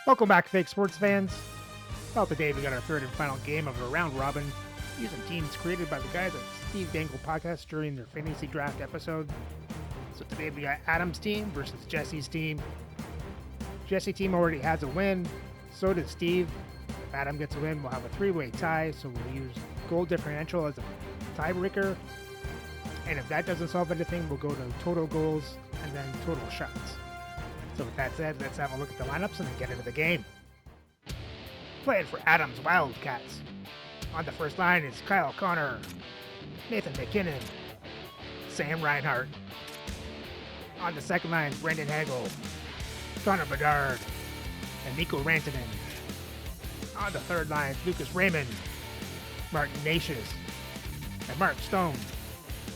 Welcome back, fake sports fans. Well, today we got our third and final game of a round robin using teams created by the guys at Steve Dangle Podcast during their fantasy draft episode. So today we got Adam's team versus Jesse's team. Jesse's team already has a win. So does Steve. If Adam gets a win, we'll have a three-way tie. So we'll use goal differential as a tiebreaker. And if that doesn't solve anything, we'll go to total goals and then total shots. So with that said, let's have a look at the lineups and then get into the game. Playing for Adams Wildcats. On the first line is Kyle Connor, Nathan McKinnon, Sam Reinhart. On the second line, Brendan Hagel, Connor Bedard, and Mikko Rantanen. On the third line, Lucas Raymond, Martin Natius, and Mark Stone.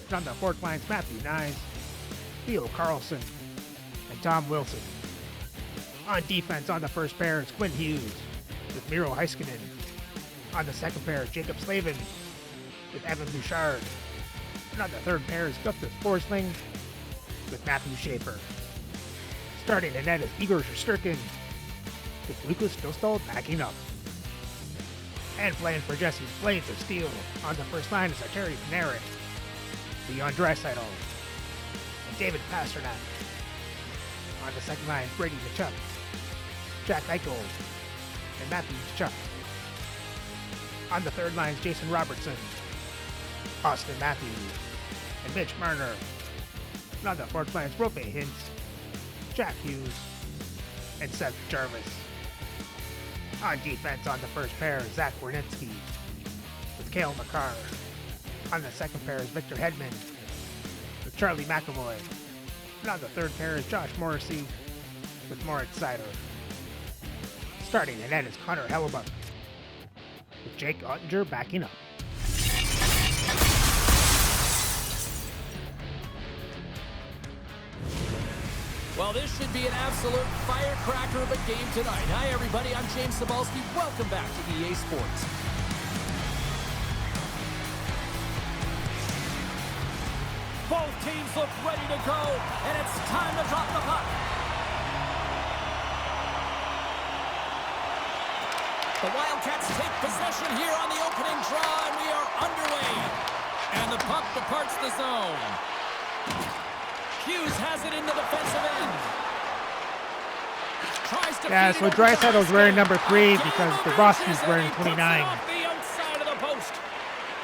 And on the fourth line, Matthew Nyes, Theo Carlson, and Tom Wilson. On defense, on the first pair is Quinn Hughes with Miro Heiskanen. On the second pair, Jacob Slavin with Evan Bouchard. And on the third pair is Gustav Forsling with Matthew Schaefer. Starting in net is Igor Shesterkin with Lucas Dostal backing up. And playing for Jesse's Blades of Steel, on the first line is Terry Panarin, Leon Draisaitl, and David Pasternak. On the second line, Brady Tkachuk, Jack Eichel, and Matthew Tkachuk. On the third line is Jason Robertson, Austin Matthews, and Mitch Marner. And on the fourth line is Rope Hintz, Jack Hughes, and Seth Jarvis. On defense, on the first pair is Zach Wernitzky with Cale Makar. On the second pair is Victor Hedman with Charlie McAvoy. And on the third pair is Josh Morrissey with Moritz Seider. Starting in net is Connor Hellebuck with Jake Ottinger backing up. Well, this should be an absolute firecracker of a game tonight. Hi, everybody. I'm James Cebulski. Welcome back to EA Sports. Both teams look ready to go, and it's time to drop the puck. The Wildcats take possession here on the opening draw, and we are underway. And the puck departs the zone. Hughes has it in the defensive end. Tries to So Draisaitl's wearing number 3 because Bobrovsky's wearing 29. The outside of the post.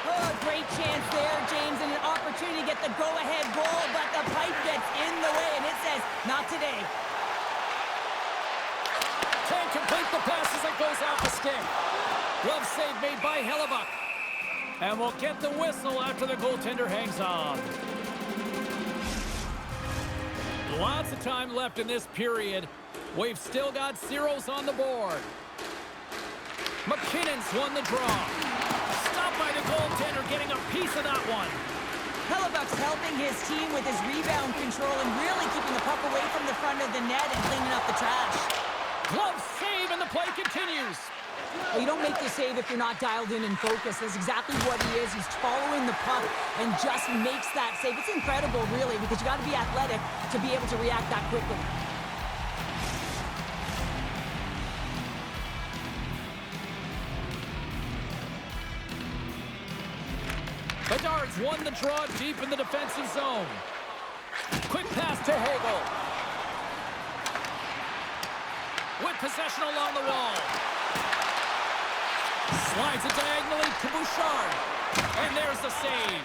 Oh, great chance there, James, and an opportunity to get the go-ahead goal, but the pipe gets in the way, and it says, not today. Can't complete the pass as it goes off the stick. Glove save made by Hellebuck. And we'll get the whistle after the goaltender hangs on. Lots of time left in this period. We've still got zeros on the board. McKinnon's won the draw. Stopped by the goaltender, getting a piece of that one. Hellebuck's helping his team with his rebound control and really keeping the puck away from the front of the net and cleaning up the trash. Glove save, and the play continues. Well, you don't make the save if you're not dialed in and focused. That's exactly what he is. He's following the puck and just makes that save. It's incredible, really, because you got to be athletic to be able to react that quickly. Bedard's won the draw deep in the defensive zone. Quick pass to Hagel. With possession along the wall. Slides it diagonally to Bouchard. And there's the save.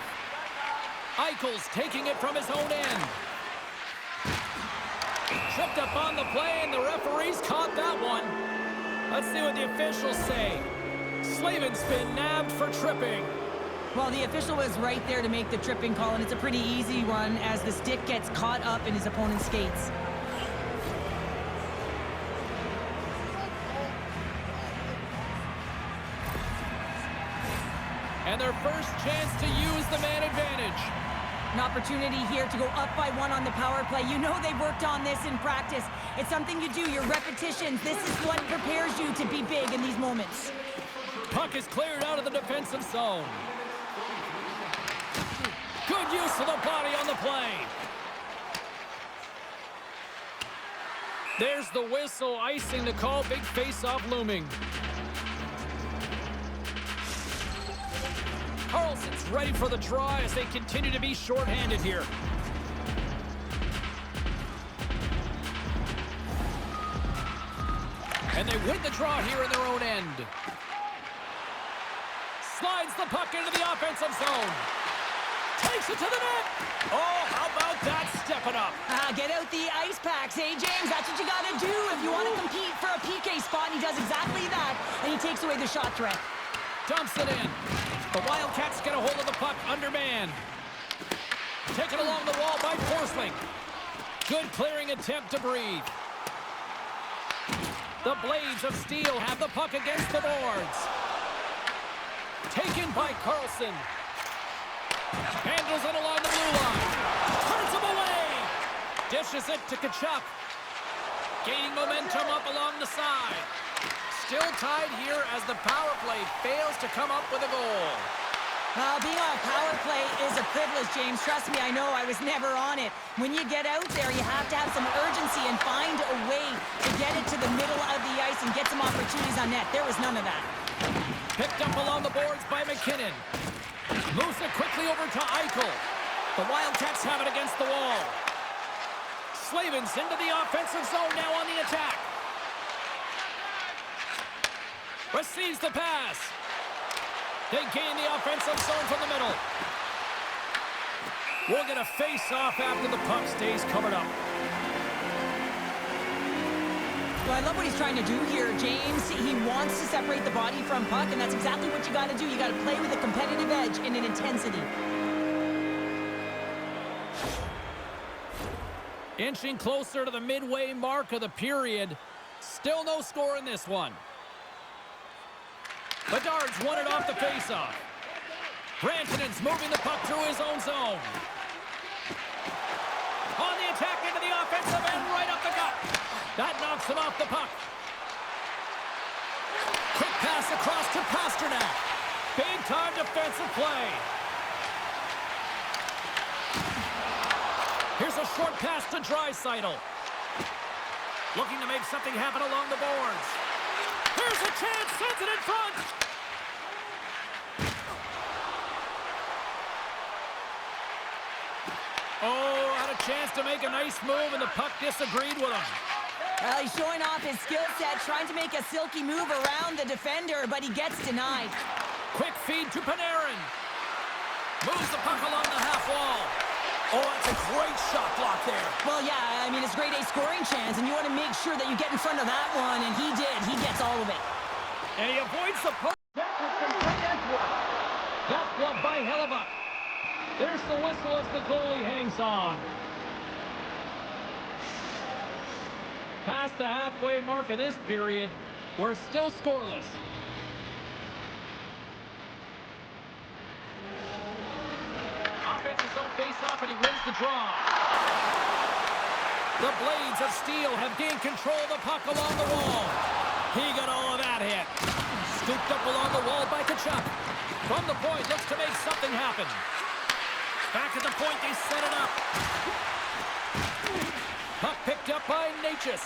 Eichel's taking it from his own end. Tripped up on the play, and the referees caught that one. Let's see what the officials say. Slavin's been nabbed for tripping. Well, the official was right there to make the tripping call, and it's a pretty easy one as the stick gets caught up in his opponent's skates. And their first chance to use the man advantage. An opportunity here to go up by 1 on the power play. You know they've worked on this in practice. It's something you do, your repetitions. This is what prepares you to be big in these moments. Puck is cleared out of the defensive zone. Good use of the body on the play. There's the whistle, icing the call, big face-off looming. Carlson's ready for the draw as they continue to be shorthanded here. And they win the draw here in their own end. Slides the puck into the offensive zone. Takes it to the net. Oh, how about that stepping up? Get out the ice packs, hey, James? That's what you got to do if you want to compete for a PK spot. He does exactly that, and he takes away the shot threat. Dumps it in. The Wildcats get a hold of the puck undermanned. Taken along the wall by Forsling. Good clearing attempt to breathe. The Blades of Steel have the puck against the boards. Taken by Carlson. Handles it along the blue line. Turns him away. Dishes it to Tkachuk. Gaining momentum up along the side. Still tied here as the power play fails to come up with a goal. Being on a power play is a privilege, James. Trust me, I know. I was never on it. When you get out there, you have to have some urgency and find a way to get it to the middle of the ice and get some opportunities on net. There was none of that. Picked up along the boards by McKinnon. Moves it quickly over to Eichel. The Wildcats have it against the wall. Slavens into the offensive zone now on the attack. Receives the pass. They gain the offensive zone from the middle. We'll get a face-off after the puck stays covered up. Well, I love what he's trying to do here, James. He wants to separate the body from puck, and that's exactly what you got to do. You got to play with a competitive edge and an intensity. Inching closer to the midway mark of the period. Still no score in this one. Bedard's won it off the faceoff. Rantanen's moving the puck through his own zone. On the attack into the offensive end, right up the gut. That knocks him off the puck. Quick pass across to Pasternak. Big time defensive play. Here's a short pass to Draisaitl. Looking to make something happen along the boards. Here's a chance, sends it in front. Oh, had a chance to make a nice move, and the puck disagreed with him. Well, he's showing off his skill set, trying to make a silky move around the defender, but he gets denied. Quick feed to Panarin. Moves the puck along the half wall. Oh, that's a great shot block there. Well, yeah, I mean, it's a grade A scoring chance, and you want to make sure that you get in front of that one, and he did. He gets all of it. And he avoids the puck. That's blocked by Hellebuck. There's the whistle as the goalie hangs on. Past the halfway mark of this period, we're still scoreless. Offensive zone face-off, and he wins the draw. The Blades of Steel have gained control of the puck along the wall. He got all of that hit. Scooped up along the wall by Tkachuk. From the point, looks to make something happen. Back at the point, they set it up. Puck picked up by Natchez.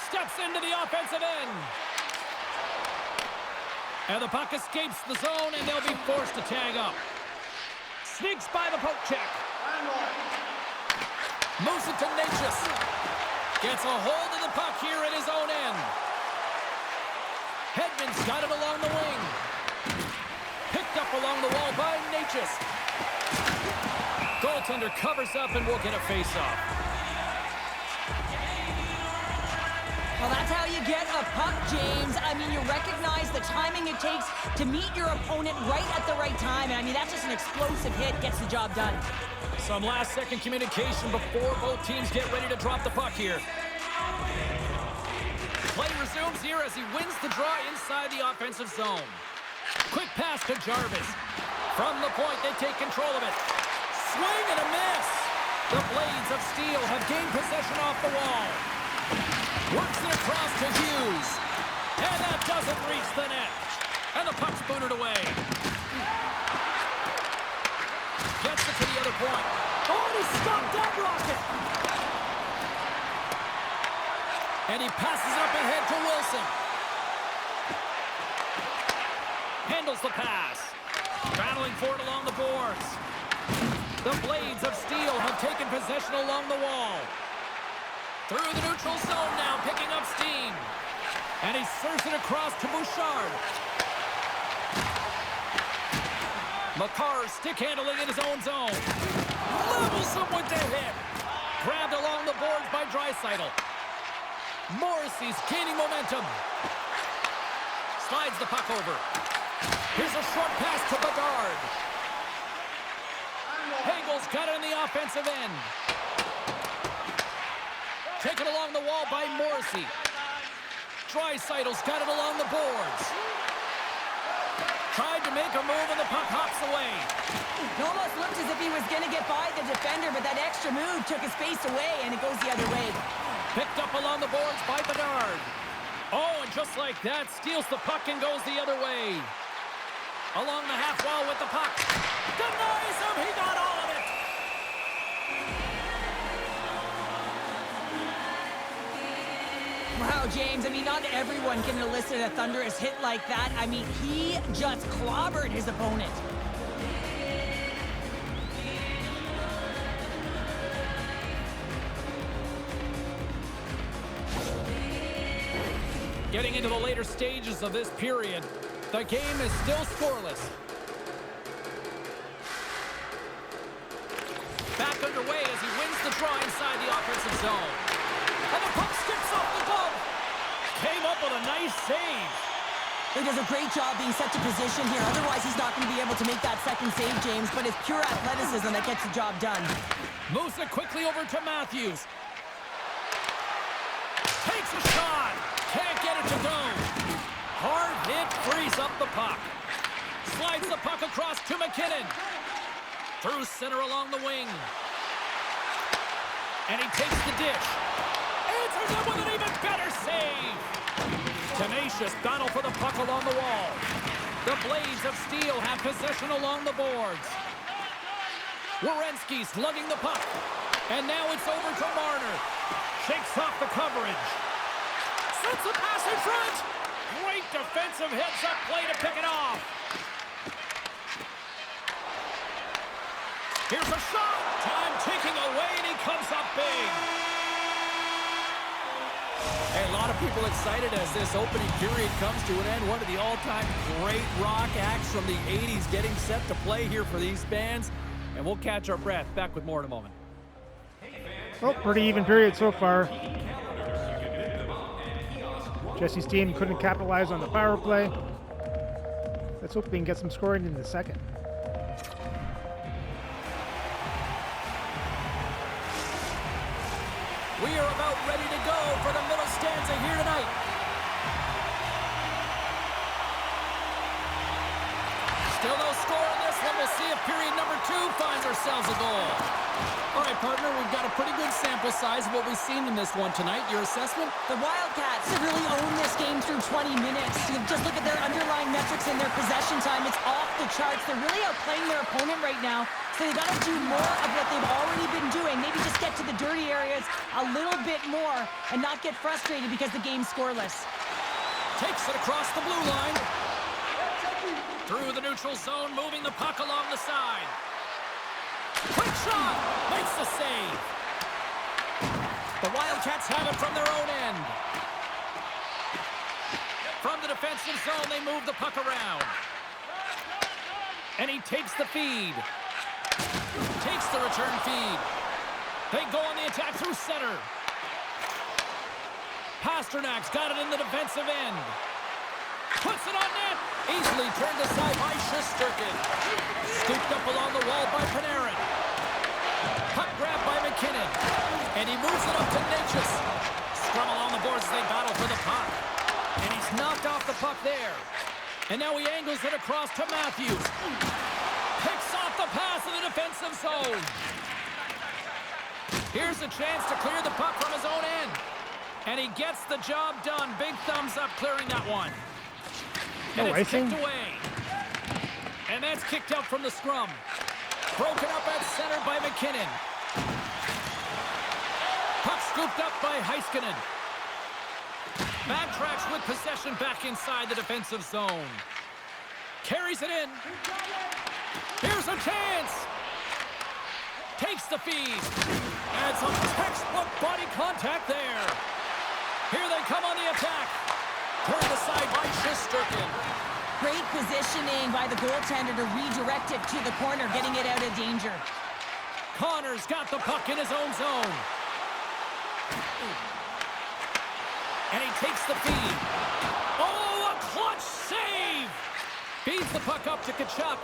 Steps into the offensive end. And the puck escapes the zone, and they'll be forced to tag up. Sneaks by the poke check. Moves it to Natchez. Gets a hold of the puck here at his own end. Hedman's got it along the wing. Picked up along the wall by Natchez. Goaltender covers up and will get a face-off. Well, that's how you get a puck, James. I mean, you recognize the timing it takes to meet your opponent right at the right time. And I mean, that's just an explosive hit, gets the job done. Some last-second communication before both teams get ready to drop the puck here. Play resumes here as he wins the draw inside the offensive zone. Quick pass to Jarvis. From the point, they take control of it. Swing and a miss. The Blades of Steel have gained possession off the wall. Works it across to Hughes. And that doesn't reach the net. And the puck's booted away. Gets it to the other point. Oh, and he stopped that rocket. And he passes it up ahead to Wilson. Handles the pass. Battling for it along the boards. The Blades of Steel have taken possession along the wall. Through the neutral zone now, picking up steam. And he serves it across to Bouchard. McCarr stick handling in his own zone. Levels him with the hit. Grabbed along the boards by Draisaitl. Morrissey's gaining momentum. Slides the puck over. Here's a short pass to Bedard. Hagel's got it in the offensive end. Taken along the wall by Morrissey. Draisaitl's got it along the boards. Tried to make a move and the puck hops away. It almost looked as if he was going to get by the defender, but that extra move took his face away, and it goes the other way. Picked up along the boards by Bedard. Oh, and just like that, steals the puck and goes the other way. Along the half wall with the puck. Denies him, he got all of it. Wow, James, I mean, not everyone can elicit a thunderous hit like that. I mean, he just clobbered his opponent. Getting into the later stages of this period, the game is still scoreless. Back underway as he wins the draw inside the offensive zone. And the puck skips off the glove. Came up with a nice save. He does a great job being set to position here. Otherwise, he's not going to be able to make that second save, James. But it's pure athleticism that gets the job done. Moves it quickly over to Matthews. Takes a shot. Can't get it to go. Hard hit frees up the puck. Slides the puck across to McKinnon. Through center along the wing. And he takes the dish. Answers it with an even better save. Tenacious battle for the puck along the wall. The Blades of Steel have possession along the boards. Werenski's lugging the puck. And now it's over to Marner. Shakes off the coverage. Sets a pass in front. Great defensive heads-up play to pick it off. Here's a shot. Time ticking away, and he comes up big. Hey, a lot of people excited as this opening period comes to an end. One of the all-time great rock acts from the 80s getting set to play here for these bands. And we'll catch our breath. Back with more in a moment. Well, pretty even period so far. Jesse's team couldn't capitalize on the power play. Let's hope we can get some scoring in the second. We are about ready to go for the middle stanza here tonight. Still no score in this one. We'll see if period number 2 finds ourselves a goal. All right, partner, we've got a pretty good sample size of what we've seen in this one tonight. Your assessment? The Wildcats have really owned this game through 20 minutes. You just look at their underlying metrics and their possession time. It's off the charts. They're really outplaying their opponent right now. So they got to do more of what they've already been doing. Maybe just get to the dirty areas a little bit more and not get frustrated because the game's scoreless. Takes it across the blue line. Through the neutral zone, moving the puck along the side. Quick shot! Makes the save. The Wildcats have it from their own end. From the defensive zone, they move the puck around. And he takes the feed. Takes the return feed. They go on the attack through center. Pasternak's got it in the defensive end. Puts it on net. Easily turned aside by Shesterkin. Scooped up along the wall by Panarin. Puck grabbed by McKinnon. And he moves it up to Natchez. Scrum along the boards as they battle for the puck. And he's knocked off the puck there. And now he angles it across to Matthews. Picks off the pass in the defensive zone. Here's a chance to clear the puck from his own end. And he gets the job done. Big thumbs up clearing that one. And No it's icing. kicked away. And that's kicked out from the scrum. Broken up at center by McKinnon. Puck scooped up by Heiskanen. Backtracks with possession back inside the defensive zone. Carries it in. Here's a chance. Takes the feed. And some textbook body contact there. Here they come on the attack. Turned aside by Shesterkin. Great positioning by the goaltender to redirect it to the corner, getting it out of danger. Connor's got the puck in his own zone. And he takes the feed. Oh, a clutch save! Feeds the puck up to Tkachuk.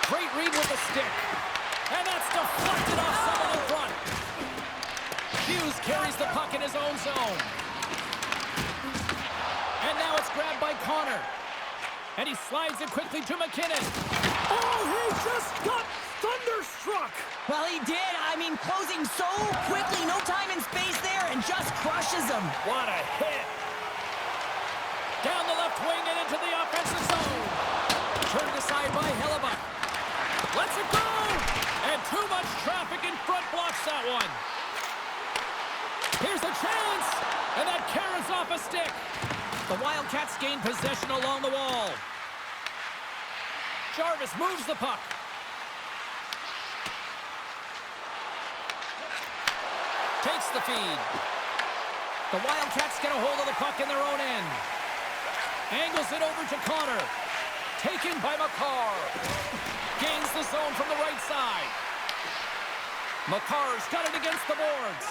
Great read with the stick. And that's deflected off someone in front. Hughes carries the puck in his own zone. And now it's grabbed by Connor. And he slides it quickly to McKinnon. Oh, he just got thunderstruck. Well, he did. I mean, closing so quickly, no time and space there, and just crushes him. What a hit. Down the left wing and into the offensive zone. Turned aside by Hellebuck. Lets it go. And too much traffic in front blocks that one. Here's a chance. And that carries off a stick. The Wildcats gain possession along the wall. Jarvis moves the puck. Takes the feed. The Wildcats get a hold of the puck in their own end. Angles it over to Connor. Taken by McCarr. Gains the zone from the right side. McCarr's got it against the boards.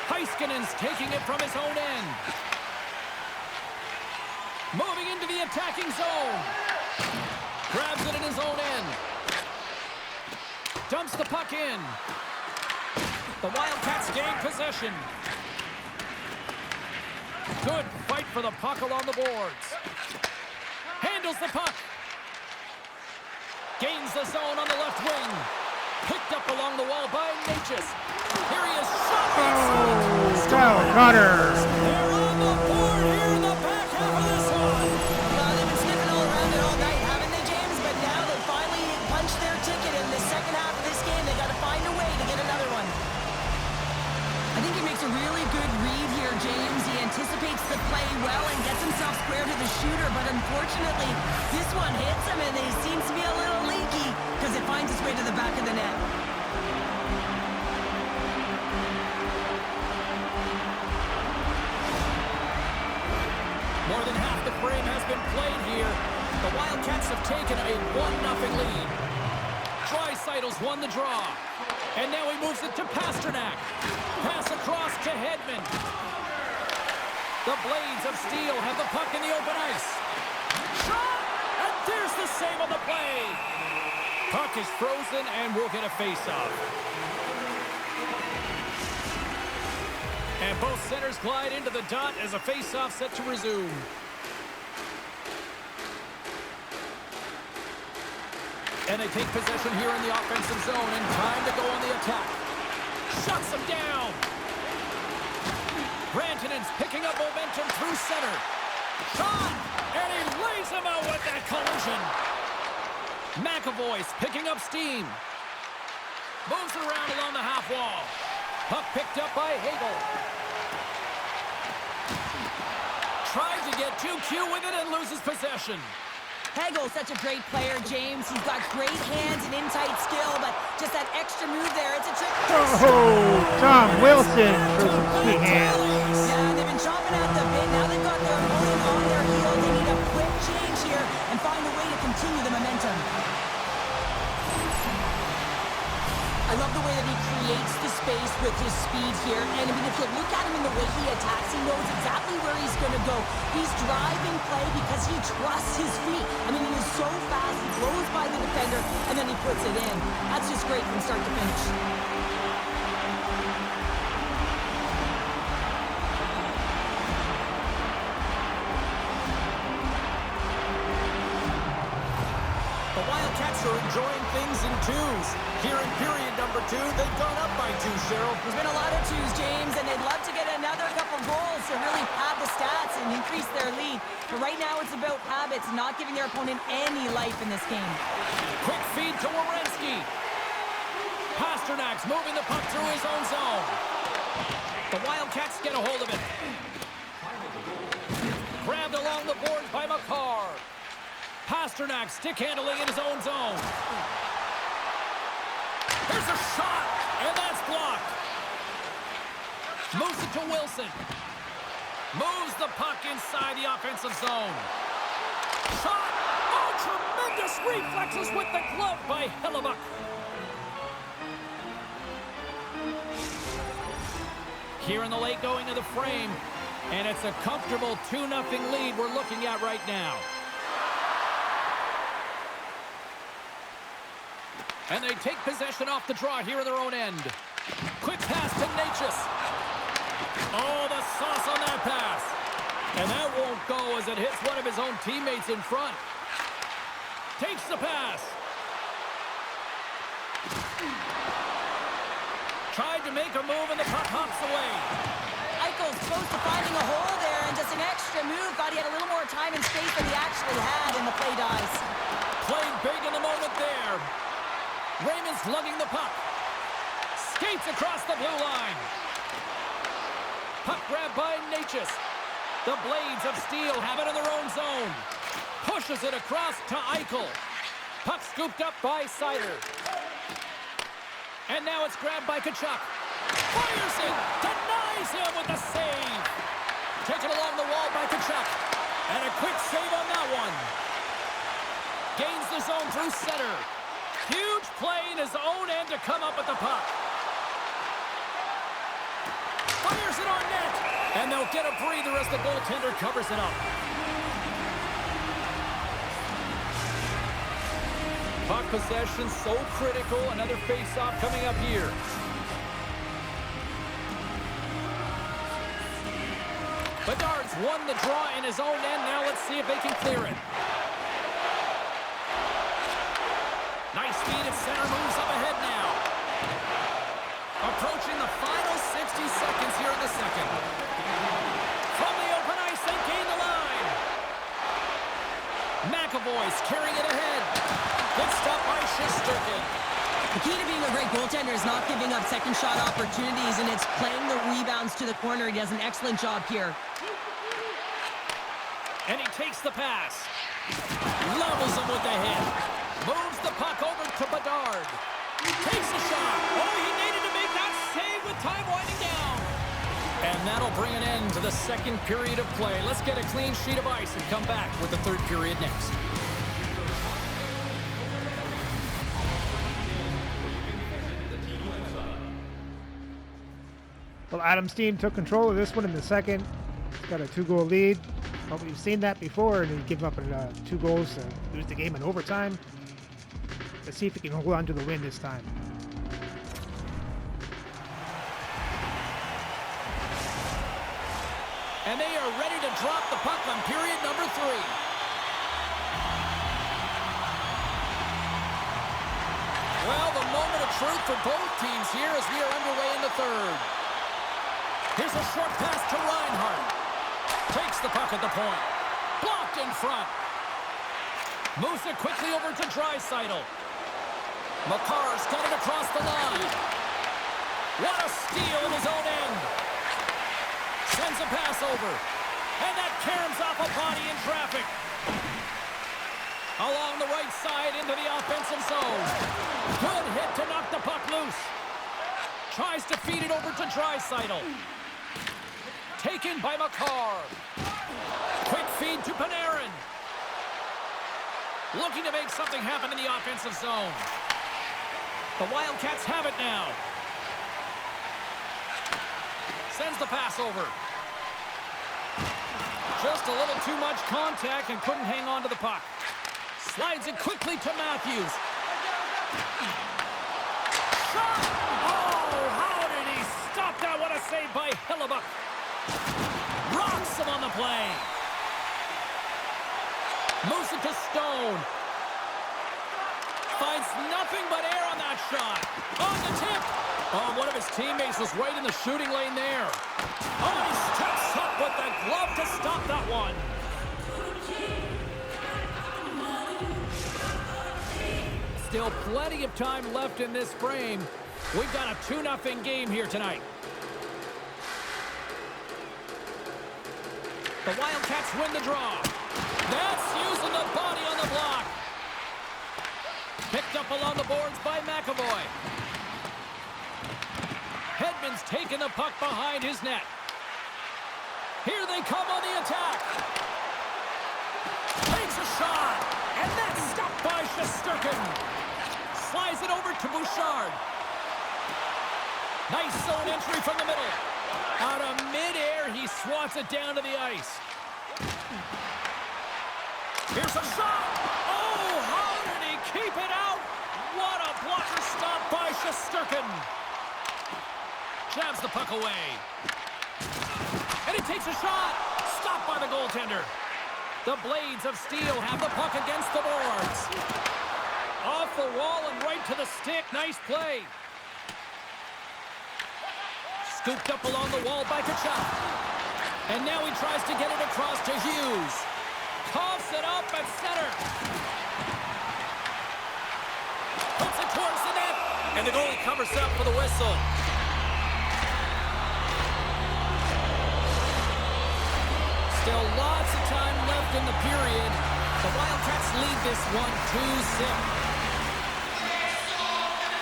Heiskanen's taking it from his own end. Moving into the attacking zone. Grabs it in his own end. Dumps the puck in. The Wildcats gain possession. Good fight for the puck along the boards. Handles the puck. Gains the zone on the left wing. Picked up along the wall by Natchez. Here he is. Shot. Connor. They're on the board here in the back half of this one. Well, they've been sniffing all around it all night, haven't they, James? But now they finally punched their ticket in the second half of this game. They got to find a way to get another one. I think he makes a really good read here, James. He anticipates the play well and gets himself square to the shooter, but unfortunately, this one hits him and he seems to be a little leaky because it finds its way to the back of the net. More than half the frame has been played here. The Wildcats have taken a 1-0 lead. Draisaitl's won the draw. And now he moves it to Pasternak. Pass across to Hedman. The Blades of Steel have the puck in the open ice. Shot! And there's the save on the play. Puck is frozen and we'll get a face-off. And both centers glide into the dot as a face-off set to resume. And they take possession here in the offensive zone and time to go on the attack. Shuts them down. Rantanen's picking up momentum through center. Shot! And he lays him out with that collision. McAvoy's picking up steam. Moves it around along the half wall. Puck picked up by Hagel. Tried to get too cute with it and loses possession. Hegel's such a great player, James. He's got great hands and in-tight skill, but just that extra move there, it's a trick. Oh, Tom Wilson for some sweet hands. Yeah, they've been chomping at the bit. Now they've got their opponent on their heels. They need a quick change here and find a way to continue the momentum. I love the way that he creates the space with his speed here. And I mean, if you look at him in the way he attacks, he knows exactly where he's going to go. He's driving play because he trusts his feet. I mean, he is so fast. He blows by the defender, and then he puts it in. That's just great from start to finish. The Wildcats are enjoying things in twos. Here in period number 2, they've gone up by 2, Cheryl. There's been a lot of twos, James, and they'd love to get another couple goals to really pad the stats and increase their lead. But right now it's about habits, not giving their opponent any life in this game. Quick feed to Werenski. Pasternak's moving the puck through his own zone. The Wildcats get a hold of it. Grabbed along the boards by Makar. Pasternak stick handling in his own zone. Here's a shot, and that's blocked. Moves it to Wilson. Moves the puck inside the offensive zone. Shot! Oh, tremendous reflexes with the glove by Hellebuyck. Here in the late going of the frame, and it's a comfortable 2-0 lead we're looking at right now. And they take possession off the draw here in their own end. Quick pass to Natchez. Oh, the sauce on that pass. And that won't go as it hits one of his own teammates in front. Takes the pass. Tried to make a move and the puck hops away. Eichel's close to finding a hole there, and just an extra move. Thought he had a little more time and space than he actually had, and the play dies. Played big in the moment there. Raymond's lugging the puck. Skates across the blue line. Puck grabbed by Natchez. The Blades of Steel have it in their own zone. Pushes it across to Eichel. Puck scooped up by Seider. And now it's grabbed by Tkachuk. Fires it. Denies him with the save. Taken along the wall by Tkachuk. And a quick save on that one. Gains the zone through center. Huge play in his own end to come up with the puck. Fires it on net. And they'll get a breather as the goaltender covers it up. Puck possession so critical. Another face-off coming up here. Bedard's won the draw in his own end. Now let's see if they can clear it. Nice speed at center. Moves up ahead now. Approaching the final 60 seconds here in the second. From the open ice, they gain the line. McAvoy's carrying it ahead. Good stop by Shesterkin. The key to being a great goaltender is not giving up second shot opportunities, and it's playing the rebounds to the corner. He does an excellent job here. And he takes the pass. Levels him with the hit. Moves the puck over to Bedard. Takes the shot. Oh, he needed to make that save with time winding down. And that'll bring an end to the second period of play. Let's get a clean sheet of ice and come back with the third period next. Well, Adam's team took control of this one in the second. Got a 2-goal lead. Well, we've seen that before, and he gave up 2 goals to lose the game in overtime. Let's see if he can hold on to the win this time. And they are ready to drop the puck on period number 3. Well, the moment of truth for both teams here as we are underway in the third. Here's a short pass to Reinhart. Takes the puck at the point. Blocked in front. Moves it quickly over to Draisaitl. Makar's got it across the line. What a steal in his own end. Sends a pass over. And that caroms off a body in traffic. Along the right side into the offensive zone. Good hit to knock the puck loose. Tries to feed it over to Draisaitl. Taken by Makar. Quick feed to Panarin. Looking to make something happen in the offensive zone. The Wildcats have it now. Sends the pass over. Just a little too much contact and couldn't hang on to the puck. Slides it quickly to Matthews. Shot! Oh, how did he stop that? What a save by Hellebuyck. Rocks him on the play. Moves it to Stone. Finds nothing but air on that shot. On the tip. Oh, one of his teammates was right in the shooting lane there. Oh, he steps up with the glove to stop that one. Still plenty of time left in this frame. We've got a 2-0 game here tonight. The Wildcats win the draw. That's using the body on the block. Picked up along the boards by McAvoy. Hedman's taking the puck behind his net. Here they come on the attack. Takes a shot. And that's stopped by Shesterkin. Slides it over to Bouchard. Nice zone entry from the middle. Out of midair, he swats it down to the ice. Here's a shot. Oh, how did he keep it out? What a blocker stop by Shesterkin. Jabs the puck away. And he takes a shot. Stopped by the goaltender. The Blades of Steel have the puck against the boards. Off the wall and right to the stick. Nice play. Scooped up along the wall by Kachuk. And now he tries to get it across to Hughes. Coughs it up at center. Puts it towards the net. And the goalie covers up for the whistle. Still lots of time left in the period. The Wildcats lead this one 2-0.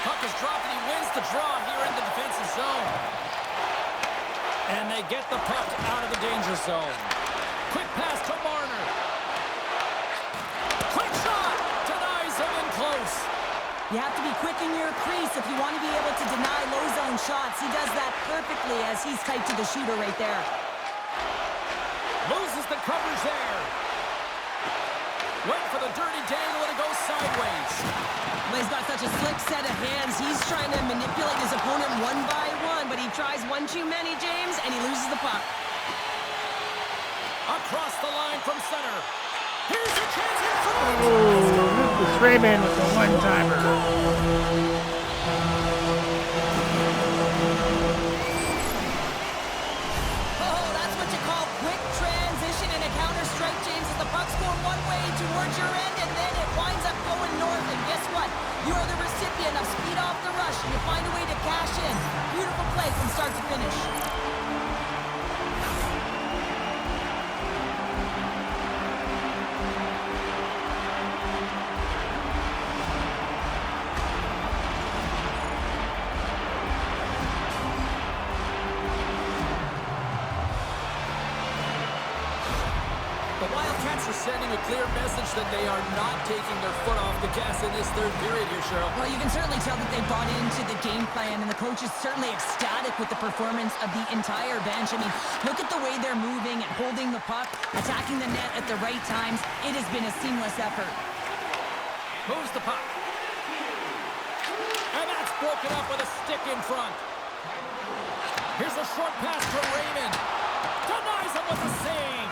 Puck is dropped and he wins the draw here in the defensive zone. And they get the puck out of the danger zone. Quick pass to Marner. Quick shot! Denies him in close. You have to be quick in your crease if you want to be able to deny low zone shots. He does that perfectly as he's tight to the shooter right there. Loses the coverage there. Went for the dirty dangle and it goes sideways. Well, he's got such a slick set of hands. He's trying to manipulate his opponent one by one, but he tries one too many, James, and he loses the puck. Across the line from center. Here's a chance in front. Oh, this is Raymond with the one-timer. Towards your end, and then it winds up going north, and guess what? You are the recipient of speed off the rush, and you find a way to cash in. Beautiful play from start to finish. Sending a clear message that they are not taking their foot off the gas in this third period here, Cheryl. Well, you can certainly tell that they bought into the game plan, and the coach is certainly ecstatic with the performance of the entire bench. I mean, look at the way they're moving and holding the puck, attacking the net at the right times. It has been a seamless effort. Moves the puck. And that's broken up with a stick in front. Here's a short pass to Raymond. Denies him with a save.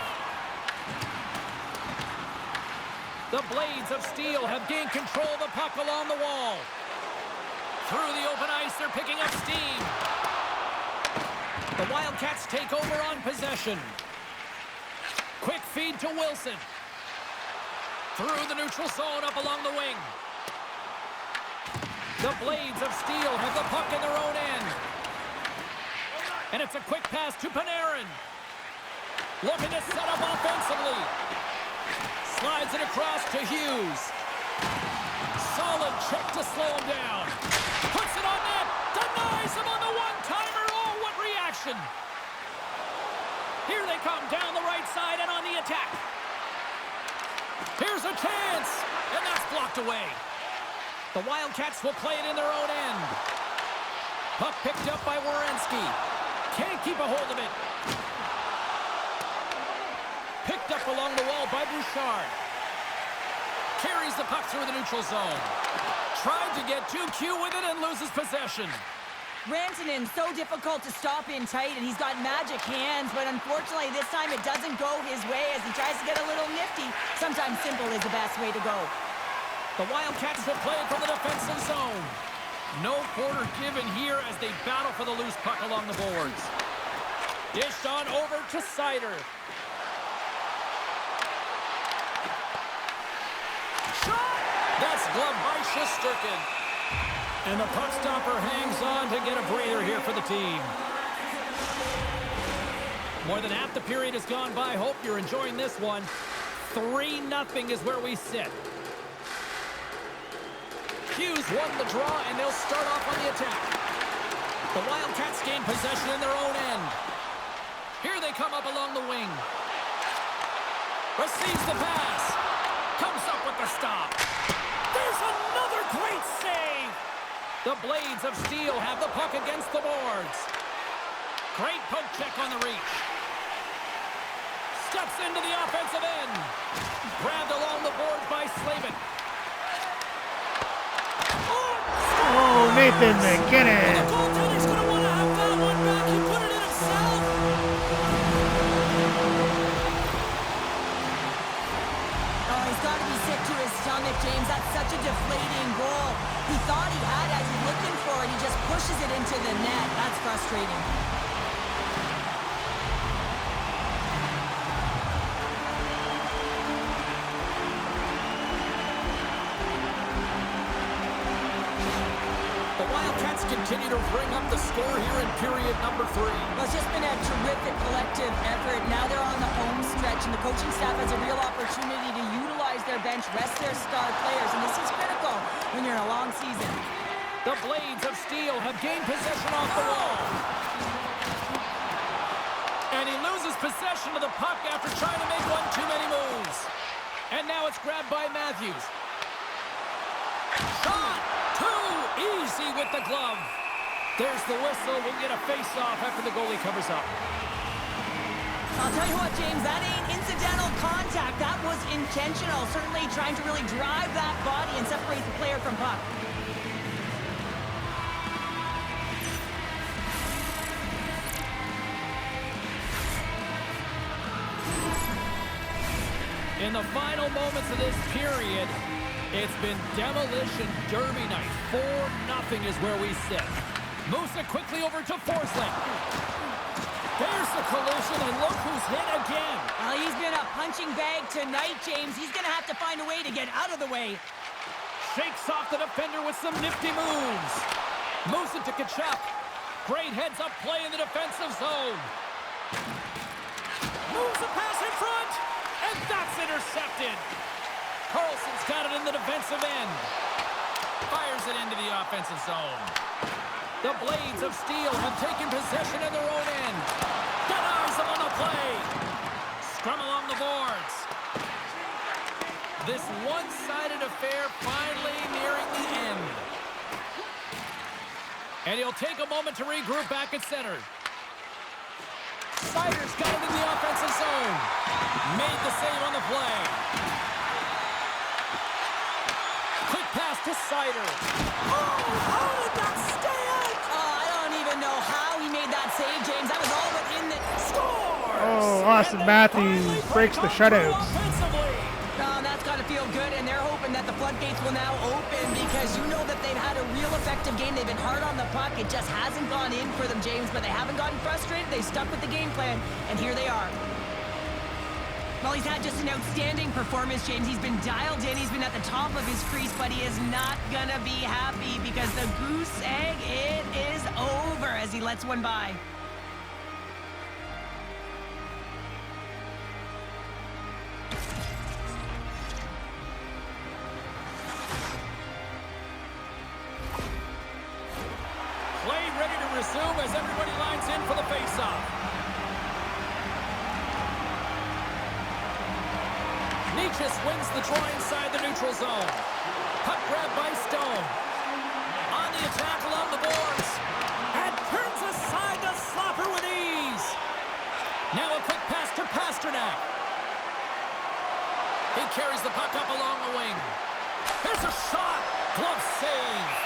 The Blades of Steel have gained control of the puck along the wall. Through the open ice, they're picking up steam. The Wildcats take over on possession. Quick feed to Wilson. Through the neutral zone up along the wing. The Blades of Steel have the puck in their own end. And it's a quick pass to Panarin. Looking to set up offensively. Slides it across to Hughes. Solid check to slow him down. Puts it on net. Denies him on the one-timer. Oh, what reaction. Here they come down the right side and on the attack. Here's a chance. And that's blocked away. The Wildcats will play it in their own end. Puck picked up by Werenski. Can't keep a hold of it. Picked up along the wall by Bouchard. Carries the puck through the neutral zone. Tried to get too cute with it and loses possession. Rantanen, so difficult to stop in tight, and he's got magic hands, but unfortunately this time it doesn't go his way as he tries to get a little nifty. Sometimes simple is the best way to go. The Wildcats will play it from the defensive zone. No quarter given here as they battle for the loose puck along the boards. Dished on over to Sider. That's gloved by Shesterkin. And the puck stopper hangs on to get a breather here for the team. More than half the period has gone by. Hope you're enjoying this one. 3-0 is where we sit. Hughes won the draw, and they'll start off on the attack. The Wildcats gain possession in their own end. Here they come up along the wing. Receives the pass. Comes up with the stop. There's another great save. The Blades of Steel have the puck against the boards. Great poke check on the reach. Steps into the offensive end. Grabbed along the boards by Slavin. Oh, Nathan McKinnon. The goaltender's going to want to have that one back. He put it in himself. Oh, he's got to be sick to his stomach, James. That's such a deflating goal. He thought he had it. He's looking for it. He just pushes it into the net. That's frustrating. Continue to bring up the score here in period number 3. Well, it's just been a terrific collective effort. Now they're on the home stretch, and the coaching staff has a real opportunity to utilize their bench, rest their star players, and this is critical when you're in a long season. The Blades of Steel have gained possession off the wall. And he loses possession of the puck after trying to make one too many moves. And now it's grabbed by Matthews. Shot! Too easy with the glove. There's the whistle. We'll get a face-off after the goalie covers up. I'll tell you what, James, that ain't incidental contact. That was intentional. Certainly trying to really drive that body and separate the player from puck. In the final moments of this period, it's been demolition derby night. 4-0 is where we sit. Moves it quickly over to Forsling. There's the collision, and look who's hit again. Well, he's been a punching bag tonight, James. He's going to have to find a way to get out of the way. Shakes off the defender with some nifty moves. Moves it to Kachuk. Great heads-up play in the defensive zone. Moves the pass in front, and that's intercepted. Carlson's got it in the defensive end. Fires it into the offensive zone. The Blades of Steel have taken possession of their own end. Denies them on the play. Scrum along the boards. This one-sided affair finally nearing the end. And he'll take a moment to regroup back at center. Snyder's got it in the offensive zone. Made the save on the play. Quick pass to Snyder. Oh, how did that stay out? Oh, I don't even know how he made that save, James. That was all within the... Scores! Oh, Austin Matthews breaks the shutouts. Oh, that's got to feel good, and they're hoping that the floodgates will now open because you know that they've had a real effective game. They've been hard on the puck. It just hasn't gone in for them, James, but they haven't gotten frustrated. They stuck with the game plan, and here they are. Well, he's had just an outstanding performance, James. He's been dialed in. He's been at the top of his crease, but he is not going to be happy because the goose egg, it is over as he lets one by. Play ready to resume as everybody lines in for the face-off. Nietzsche wins the draw inside the neutral zone. Puck grab by Stone. On the attack along the boards. And turns aside to Slopper with ease. Now a quick pass to Pasternak. He carries the puck up along the wing. Here's a shot. Glove save.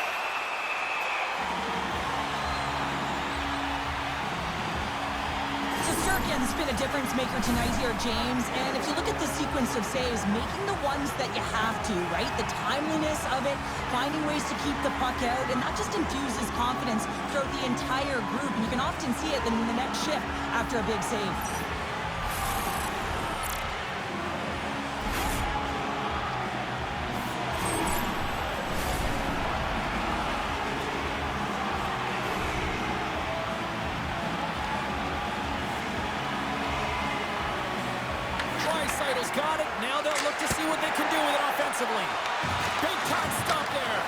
Sturgeon's been a difference maker tonight here, James. And if you look at the sequence of saves, making the ones that you have to, right? The timeliness of it, finding ways to keep the puck out, and that just infuses confidence throughout the entire group. And you can often see it in the next shift after a big save. Adams got it. Now they'll look to see what they can do with it offensively. Big time stop there.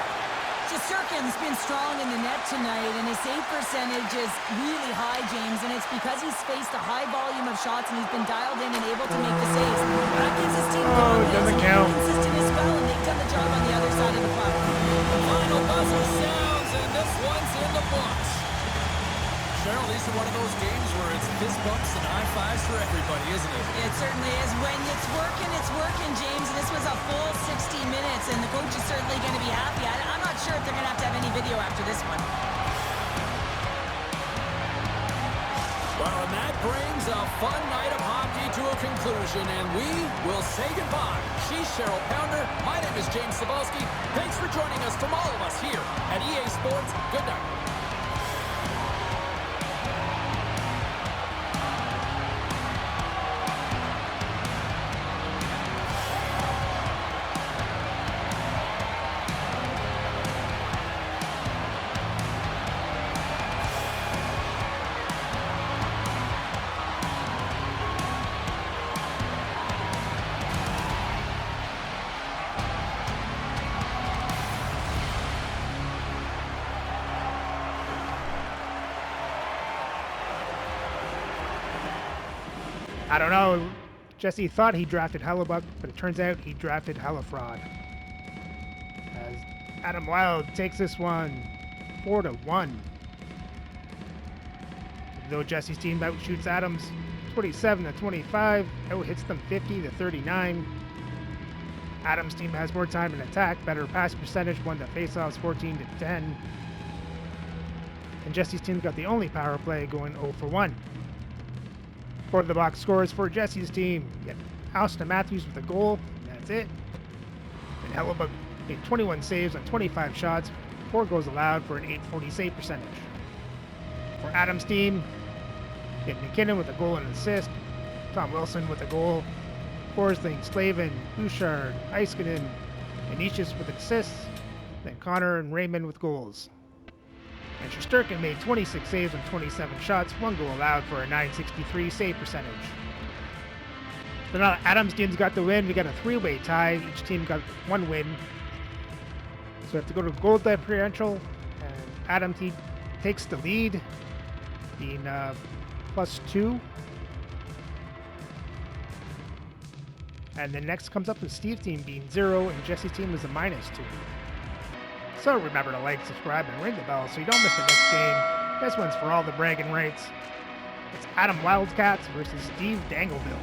Shesterkin's been strong in the net tonight, and his save percentage is really high, James, and it's because he's faced a high volume of shots and he's been dialed in and able to make the saves. That gives his team confidence. It doesn't count. Consistent as well, and they've done the job on the other side of the puck. Final buzzer sounds, and this one's in the books. Cheryl, these are one of those games where it's fist bumps and high fives for everybody, isn't it? It certainly is. When it's working, James. And this was a full 60 minutes, and the coach is certainly going to be happy. I'm not sure if they're going to have any video after this one. Well, and that brings a fun night of hockey to a conclusion, and we will say goodbye. She's Cheryl Pounder. My name is James Cebulski. Thanks for joining us from all of us here at EA Sports. Good night. I don't know. Jesse thought he drafted Hellebuck, but it turns out he drafted Hellefraud. As Adam Wild takes this one 4-1. Though Jesse's team outshoots Adams 27-25, out-hits them 50-39. Adams' team has more time in attack, better pass percentage, won the faceoffs 14-10. And Jesse's team got the only power play, going 0-for-1. For the box scores for Jesse's team, you get Austin Matthews with a goal, and that's it. And Hellebuck made 21 saves on 25 shots, 4 goals allowed for an .840 save percentage. For Adams' team, you get McKinnon with a goal and an assist, Tom Wilson with a goal, Forsling, Slavin, Bouchard, Heiskanen, and Nishis with assists, then Connor and Raymond with goals. And Shesterkin made 26 saves on 27 shots, 1 goal allowed for a .963 save percentage. So now Adams' team's got the win. We got a 3-way tie. Each team got 1 win. So we have to go to goal differential, and Adams' team takes the lead, being +2. And then next comes up with Steve's team being 0, and Jesse's team is a -2. So remember to like, subscribe, and ring the bell so you don't miss the next game. This one's for all the bragging rights. It's Adam Wildcats versus Steve Dangleville.